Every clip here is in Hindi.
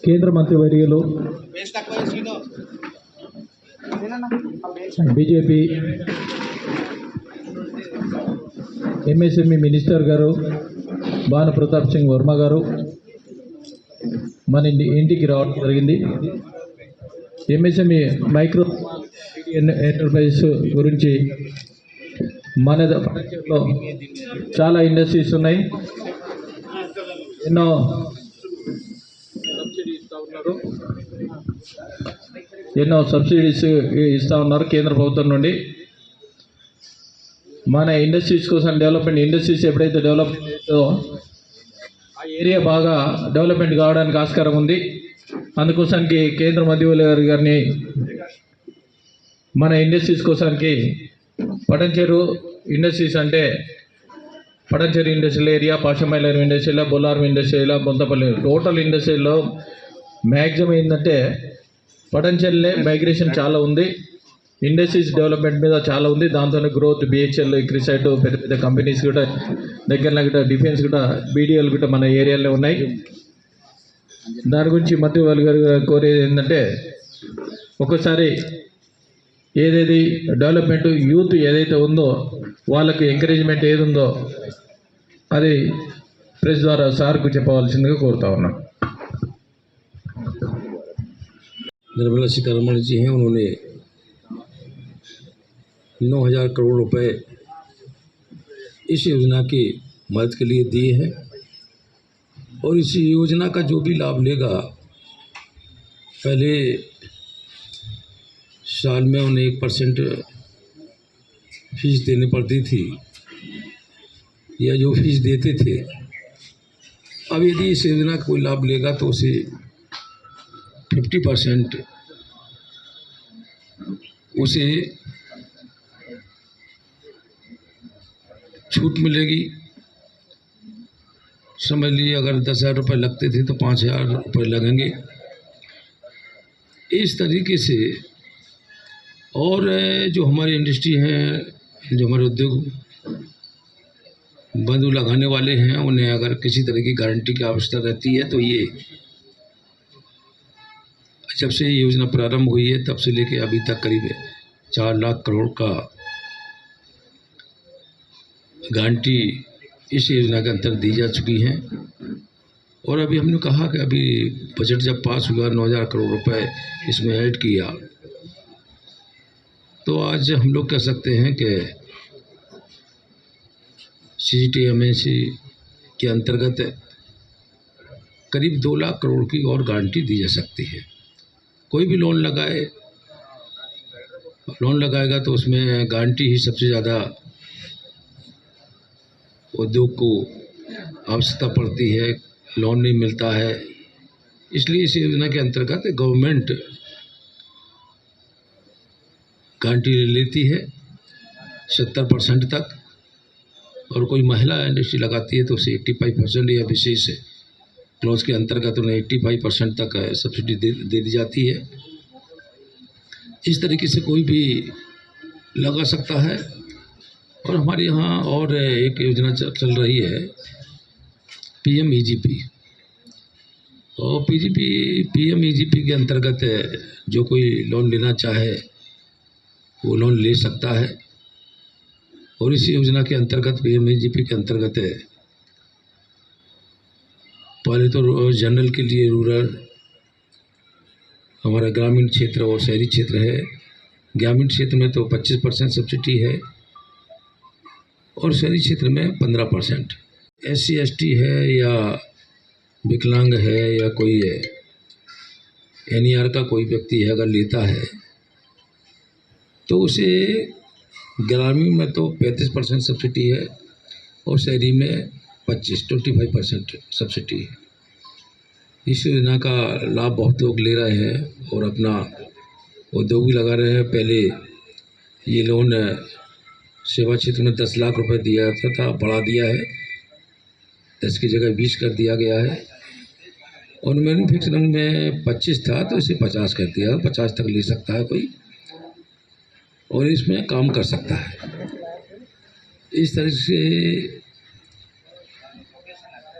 కేంద్ర మంత్రివర్యులు బీజేపీ ఎంఎస్ఎంఈ మినిస్టర్ గారు భాను ప్రతాప్ సింగ్ వర్మ గారు మన ఇంటికి రావడం జరిగింది. ఎంఎస్ఎంఈ మైక్రో ఎంటర్ప్రైజెస్ గురించి మన ప్రపంచంలో చాలా ఇండస్ట్రీస్ ఉన్నాయి. ఎన్నో సబ్సిడీస్ ఇస్తూ ఉన్నారు కేంద్ర ప్రభుత్వం నుండి. మన ఇండస్ట్రీస్ కోసం డెవలప్మెంట్, ఇండస్ట్రీస్ ఎప్పుడైతే డెవలప్మెంట్ అవుతుందో ఆ ఏరియా బాగా డెవలప్మెంట్ కావడానికి ఆస్కారం ఉంది. అందుకోసానికి కేంద్ర మంత్రివర్యులు గారిని మన ఇండస్ట్రీస్ కోసానికి పటంచెరు ఇండస్ట్రీస్ అంటే Patancheru industrial area, Pashamylaram industrial, Bollaram industrial, Bonthapally total ఇండస్ట్రీలో మ్యాక్సిమం ఏంటంటే పటంచెరులే మైగ్రేషన్ చాలా ఉంది. ఇండస్ట్రీస్ డెవలప్మెంట్ మీద చాలా ఉంది. దాంతోనే గ్రోత్, బిహెచ్ఎల్, క్రిసైట్, పెద్ద పెద్ద కంపెనీస్ కూడా దగ్గర కూడా డిఫెన్స్ కూడా బీడీఎల్ కూడా మన ఏరియాలో ఉన్నాయి. దాని గురించి మంత్రివర్యులు గారు కోరేది ఏంటంటే ఒకసారి ఏదేది డెవలప్మెంట్ యూత్ ఏదైతే ఉందో వాళ్ళకి ఎంకరేజ్మెంట్ ఏది ఉందో అది ప్రెస్ ద్వారా సార్కు చెప్పవలసిందిగా కోరుతా ఉన్నాను. निर्मला सीतारमण जी हैं, उन्होंने 9,000 करोड़ रुपए इस योजना की मदद के लिए दिए हैं और इस योजना का जो भी लाभ लेगा, पहले साल में उन्हें 1% फीस देनी पड़ती थी या जो फीस देते थे, अब यदि इस योजना का कोई लाभ लेगा तो उसे 50% उसे छूट मिलेगी। समझ लीजिए अगर 10,000 रुपये लगते थे तो 5,000 रुपये लगेंगे। इस तरीके से और जो हमारी इंडस्ट्री हैं, जो हमारे उद्योग बंधु लगाने वाले हैं, उन्हें अगर किसी तरह की गारंटी की आवश्यकता रहती है तो ये जब से ये योजना प्रारंभ हुई है तब से लेके अभी तक करीब 4 लाख करोड़ का गारंटी इस योजना के अंतर्गत दी जा चुकी हैं। और अभी हमने कहा कि अभी बजट जब पास हुआ 9,000 करोड़ रुपए इसमें ऐड किया, तो आज हम लोग कह सकते हैं कि CGTMSE के अंतर्गत करीब 2 लाख करोड़ की और गारंटी दी जा सकती है। कोई भी लोन लगाएगा तो उसमें गारंटी ही सबसे ज़्यादा उद्योग को आवश्यकता पड़ती है, लोन नहीं मिलता है। इसलिए इस योजना के अंतर्गत गवर्नमेंट गारंटी लेती है 70% तक, और कोई महिला इंडस्ट्री लगाती है तो उसे 85% या विशेष क्लॉज के अंतर्गत उन्हें 85% तक सब्सिडी दे दी जाती है। इस तरीके से कोई भी लगा सकता है। और हमारे यहाँ और एक योजना चल रही है PMEGP, और PMEGP के अंतर्गत जो कोई लोन लेना चाहे वो लोन ले सकता है। और इस योजना के अंतर्गत PMEGP के अंतर्गत पहले तो जनरल के लिए रूरल, हमारा ग्रामीण क्षेत्र और शहरी क्षेत्र है। ग्रामीण क्षेत्र में तो 25% सब्सिडी है और शहरी क्षेत्र में 15%। SC ST है या विकलांग है या कोई NER का कोई व्यक्ति है अगर लेता है तो उसे ग्रामीण में तो 35% सब्सिडी है और शहरी में 25% सब्सिडी है। इस योजना का लाभ बहुत लोग ले रहे हैं और अपना उद्योग भी लगा रहे हैं। पहले ये लोन सेवा क्षेत्र में 10 लाख रुपए दिया जाता था, बढ़ा दिया है, 10 की जगह 20 कर दिया गया है। और मैन्युफैक्चरिंग में 25 था तो इसे 50 कर दिया, 50 तक ले सकता है कोई और इसमें काम कर सकता है। इस तरह से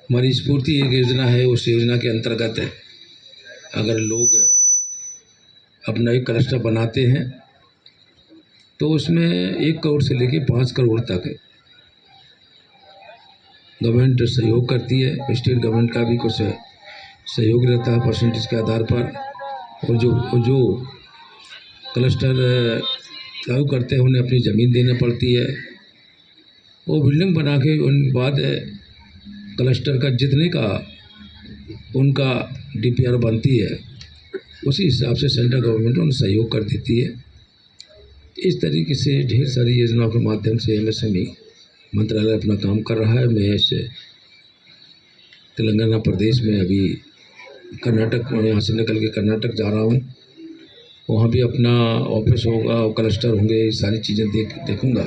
हमारी स्फूर्ति एक योजना है, उस योजना के अंतर्गत अगर लोग अपना एक क्लस्टर बनाते हैं तो उसमें 1 करोड़ से लेके 5 करोड़ तक गवर्नमेंट सहयोग करती है। स्टेट गवर्नमेंट का भी कुछ सहयोग रहता है परसेंटेज के आधार पर। और जो क्लस्टर लागू करते हैं उन्हें अपनी ज़मीन देनी पड़ती है। वो बिल्डिंग बना के उन बाद क्लस्टर का जितने का उनका DPR बनती है उसी हिसाब से सेंट्रल गवर्नमेंट उन्हें सहयोग कर देती है। इस तरीके से ढेर सारी योजनाओं के माध्यम से MSME मंत्रालय अपना काम कर रहा है। मैं इस तेलंगाना प्रदेश में अभी कर्नाटक, यहाँ से निकल के कर्नाटक जा रहा हूँ। वहाँ भी अपना ऑफिस होगा और क्लस्टर होंगे, ये सारी चीज़ें देखूँगा।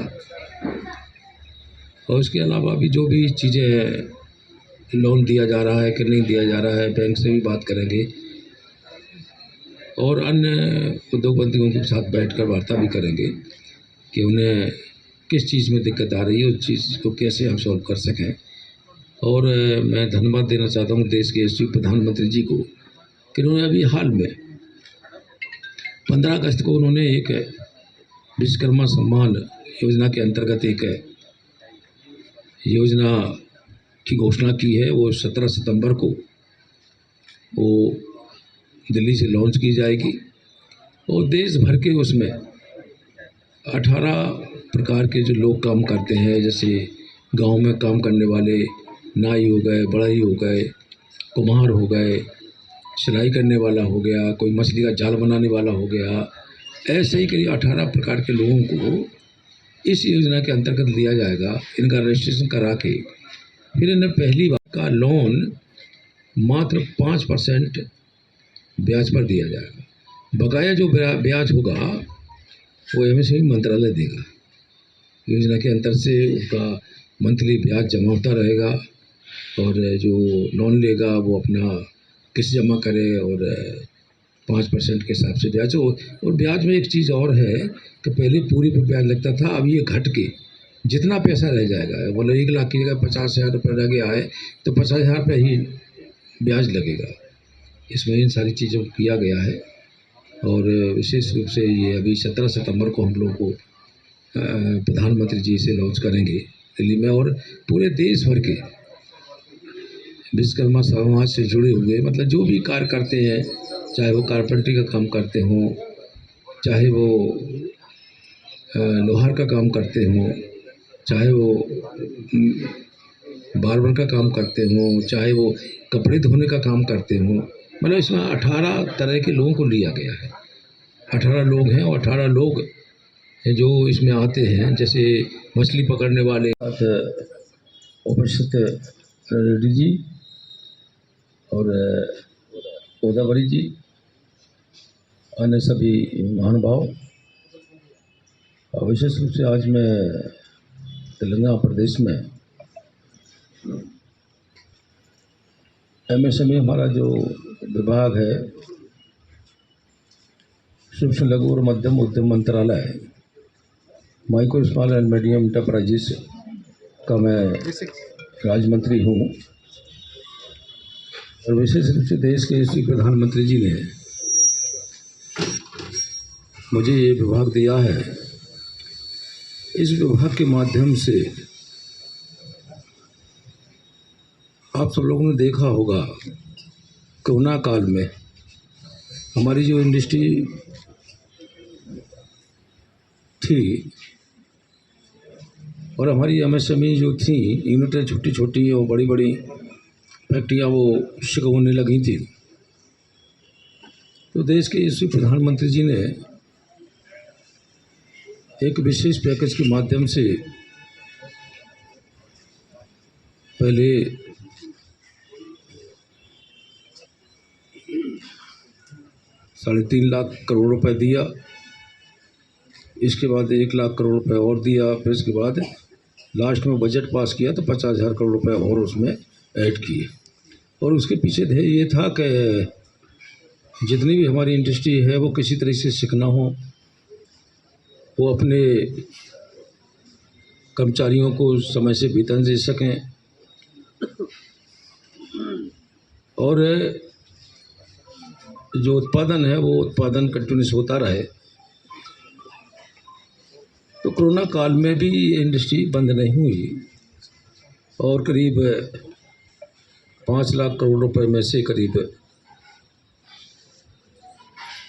और उसके अलावा भी जो भी चीज़ें लोन दिया जा रहा है कि नहीं दिया जा रहा है, बैंक से भी बात करेंगे और अन्य उद्योगपतियों के साथ बैठकर वार्ता भी करेंगे कि उन्हें किस चीज़ में दिक्कत आ रही है, उस चीज़ को कैसे हम सॉल्व कर सकें। और मैं धन्यवाद देना चाहता हूँ देश के यशस्वी प्रधानमंत्री जी को कि उन्होंने अभी हाल में 15 अगस्त को उन्होंने एक विश्वकर्मा सम्मान योजना के अंतर्गत एक योजना की घोषणा की है। वो 17 सितंबर को वो दिल्ली से लॉन्च की जाएगी और देश भर के उसमें 18 प्रकार के जो लोग काम करते हैं, जैसे गांव में काम करने वाले नाई हो गए, बढ़ई हो गए, कुम्हार हो गए, सिलाई करने वाला हो गया, कोई मछली का जाल बनाने वाला हो गया, ऐसे ही करीब 18 प्रकार के लोगों को इस योजना के अंतर्गत लिया जाएगा। इनका रजिस्ट्रेशन करा के फिर इन्हें पहली बार का लोन मात्र 5% ब्याज पर दिया जाएगा। बकाया जो ब्याज होगा वो MSME मंत्रालय देगा। योजना के अंतर से उनका मंथली ब्याज जमा होता रहेगा और जो लोन लेगा वो अपना किस्त जमा करे और 5% के हिसाब से ब्याज हो। और ब्याज में एक चीज़ और है कि पहले पूरी पे ब्याज लगता था, अब ये घट के जितना पैसा रह जाएगा, बोले 1 लाख की जगह 50,000 रुपये रह गया है तो 50,000 रुपये ही ब्याज लगेगा। इसमें इन सारी चीज़ों को किया गया है। और विशेष रूप से ये अभी 17 सितंबर को हम लोग को प्रधानमंत्री जी से लॉन्च करेंगे दिल्ली में। और पूरे देश भर के विश्वकर्मा समाज से जुड़े हुए, मतलब जो भी कार्य करते हैं, चाहे वो कारपेंटरी का काम करते हों, चाहे वो लोहार का काम करते हों, चाहे वो बार्बर का काम करते हों, चाहे वो कपड़े धोने का काम करते हों, मतलब इसमें 18 तरह के लोगों को लिया गया है। 18 लोग हैं और 18 लोग जो इसमें आते हैं, जैसे मछली पकड़ने वाले उपस्थित रेड्डी जी और गोदावरी जी, अन्य सभी महानुभाव। विशेष रूप से आज मैं तेलंगाना प्रदेश में MSME हमारा जो विभाग है, सूक्ष्म लघु और मध्यम उद्यम मंत्रालय, micro small and medium enterprises का मैं राज्य मंत्री हूँ। और विशेष रूप से देश के यशस्वी प्रधानमंत्री जी ने मुझे ये विभाग दिया है। इस विभाग के माध्यम से आप सब लोगों ने देखा होगा कोरोना काल में हमारी जो इंडस्ट्री थी और हमारी MSME जो थी, यूनिटें छोटी छोटी और बड़ी बड़ी फैक्ट्रियाँ वो शुरू होने लगी थी। तो देश के यशस्वी प्रधानमंत्री जी ने एक विशेष पैकेज के माध्यम से पहले 3.5 लाख करोड़ रुपए दिया, इसके बाद 1 लाख करोड़ रुपए और दिया, फिर इसके बाद लास्ट में बजट पास किया तो 50,000 करोड़ रुपए और उसमें ऐड किए। और उसके पीछे ध्येय ये था कि जितनी भी हमारी इंडस्ट्री है वो किसी तरह से सिक ना हो, वो अपने कर्मचारियों को समय से वेतन दे सकें और जो उत्पादन है वो उत्पादन कंटिन्यूस होता रहे। तो कोरोना काल में भी ये इंडस्ट्री बंद नहीं हुई और करीब 5 लाख करोड़ रुपए में से करीब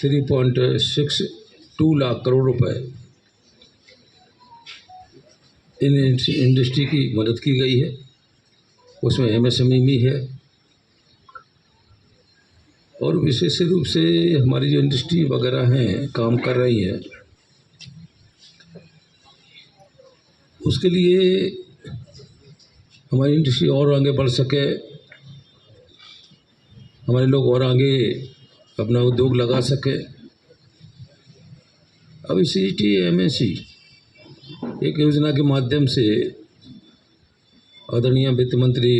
3.62 लाख करोड़ रुपए इन इंडस्ट्री की मदद की गई है। उसमें एमएसएमई भी है और विशेष रूप से हमारी जो इंडस्ट्री वगैरह हैं काम कर रही हैं, उसके लिए हमारी इंडस्ट्री और आगे बढ़ सके, हमारे लोग और आगे अपना उद्योग लगा सके। अभी CGTMSE एक योजना के माध्यम से आदरणीय वित्त मंत्री